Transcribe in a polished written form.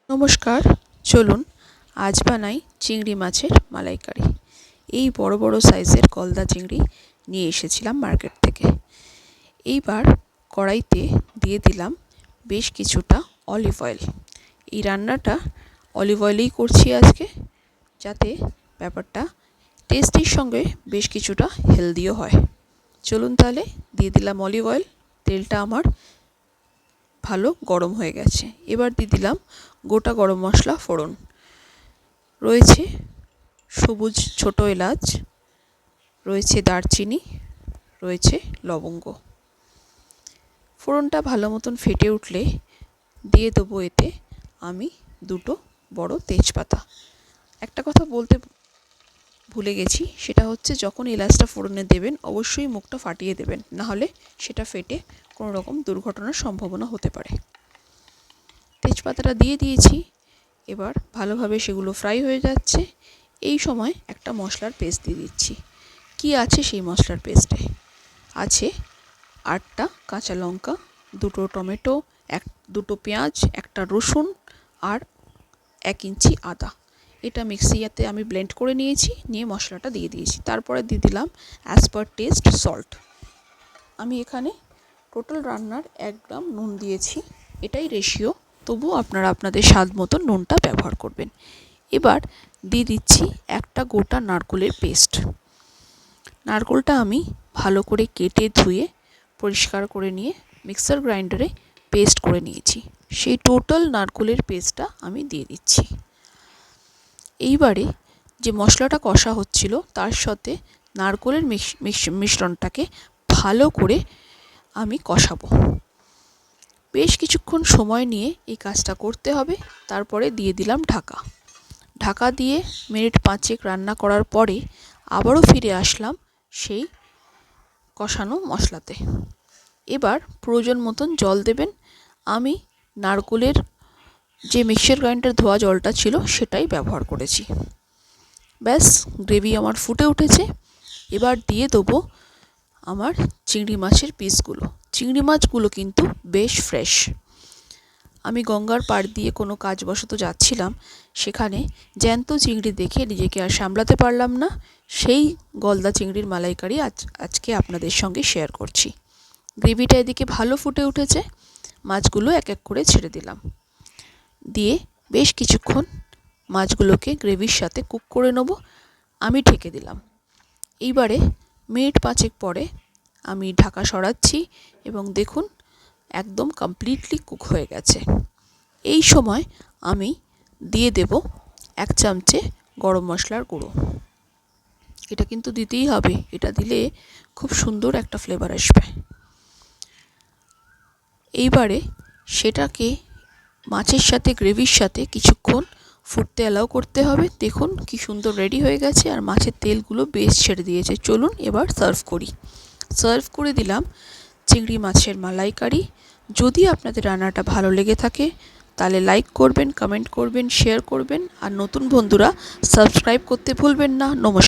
নমস্কার, চলুন আজ বানাই চিংড়ি মাছের মালাইকারি। এই বড় বড় সাইজের গলদা চিংড়ি নিয়ে এসেছিলাম মার্কেট থেকে। এইবার কড়াইতে দিয়ে দিলাম বেশ কিছুটা অলিভ অয়েল। এই রান্নাটা অলিভ অয়েলেই করছি আজকে, যাতে ব্যাপারটা টেস্টির সঙ্গে বেশ কিছুটা হেলদিও হয়। চলুন তাহলে দিয়ে দিলাম অলিভ অয়েল। তেলটা আমার ভালো গরম হয়ে গেছে। এবার দিয়ে দিলাম গোটা গরম মশলা ফোড়ন। রয়েছে সবুজ ছোটো এলাচ, রয়েছে দারচিনি, রয়েছে লবঙ্গ। ফোড়নটা ভালো মতন ফেটে উঠলে দিয়ে দেবো এতে আমি দুটো বড় তেজপাতা। একটা কথা বলতে ভুলে গেছি, সেটা হচ্ছে যখন এলাচটা ফোড়নে দেবেন অবশ্যই মুখটা ফাটিয়ে দেবেন, নাহলে সেটা ফেটে কোনো রকম দুর্ঘটনার সম্ভাবনা হতে পারে। তেজপাতাটা দিয়ে দিয়েছি। এবার ভালোভাবে সেগুলো ফ্রাই হয়ে যাচ্ছে। এই সময় একটা মশলার পেস্ট দিয়ে দিচ্ছি। কি আছে সেই মশলার পেস্টে? আছে 8টা কাঁচা লঙ্কা, 2টো টমেটো, দুটো পেঁয়াজ, একটা রসুন আর 1 ইঞ্চি আদা। এটা মিক্সিতে আমি ব্লেন্ড করে নিয়েছি, নিয়ে মশলাটা দিয়ে দিয়েছি। তারপরে দিয়ে দিলাম অ্যাজ পার টেস্ট সল্ট। আমি এখানে টোটাল রান্নার 1 গ্রাম নুন দিয়েছি, এটাই রেশিও। তবুও আপনারা আপনাদের স্বাদ মতো নুনটা ব্যবহার করবেন। এবার দিয়ে দিচ্ছি একটা গোটা নারকেলের পেস্ট। নারকেলটা আমি ভালো করে কেটে ধুয়ে পরিষ্কার করে নিয়ে মিক্সার গ্রাইন্ডারে পেস্ট করে নিয়েছি। সেই টোটাল নারকেলের পেস্টটা আমি দিয়ে দিচ্ছি। এইবারে যে মশলাটা কষা হচ্ছিল তার সাথে নারকেলের মিশ্রণটাকে ভালো করে আমি কষাবো। বেশ কিছুক্ষণ সময় নিয়ে এই কাজটা করতে হবে। তারপরে দিয়ে দিলাম ঢাকা। ঢাকা দিয়ে মিনিট 5 রান্না করার পরে আবারও ফিরে আসলাম সেই কষানো মশলাতে। এবার প্রয়োজন মতন জল দেবেন। আমি নারকেলের যে মিক্সার গ্রাইন্ডার ধোয়া জলটা ছিল সেটাই ব্যবহার করেছি। ব্যাস, গ্রেভি আমার ফুটে উঠেছে। এবার দিয়ে দেবো আমার চিংড়ি মাছের পিসগুলো। চিংড়ি মাছগুলো কিন্তু বেশ ফ্রেশ। আমি গঙ্গার পাড় দিয়ে কোনো কাজবশত যাচ্ছিলাম, সেখানে জ্যান্ত চিংড়ি দেখে নিজেকে আর সামলাতে পারলাম না। সেই গলদা চিংড়ির মালাইকারি আজকে আপনাদের সঙ্গে শেয়ার করছি। গ্রেভিটা এদিকে ভালো ফুটে উঠেছে। মাছগুলো এক এক করে ছেড়ে দিলাম, দিয়ে বেশ কিছুক্ষণ মাছগুলোকে গ্রেভির সাথে কুক করে নেব। আমি ঢেকে দিলাম। এইবারে মিনিট 5 পরে আমি ঢাকা সরাচ্ছি এবং দেখুন একদম কমপ্লিটলি কুক হয়ে গেছে। এই সময় আমি দিয়ে দেব 1 চামচে গরম মশলার গুঁড়ো। এটা কিন্তু দিতেই হবে, এটা দিলে খুব সুন্দর একটা ফ্লেভার আসবে। এইবারে সেটাকে মাছের সাথে গ্রেভির সাথে কিছুক্ষণ ফুটতে অ্যালাউ করতে হবে। দেখুন কি সুন্দর রেডি হয়ে গেছে, আর মাছের তেলগুলো বেশ ছেড়ে দিয়েছে। চলুন এবার সার্ভ করি। সার্ভ করে দিলাম চিংড়ি মাছের মালাইকারি। যদি আপনাদের রান্নাটা ভালো লেগে থাকে তাহলে লাইক করবেন, কমেন্ট করবেন, শেয়ার করবেন, আর নতুন বন্ধুরা সাবস্ক্রাইব করতে ভুলবেন না। নমস্কার।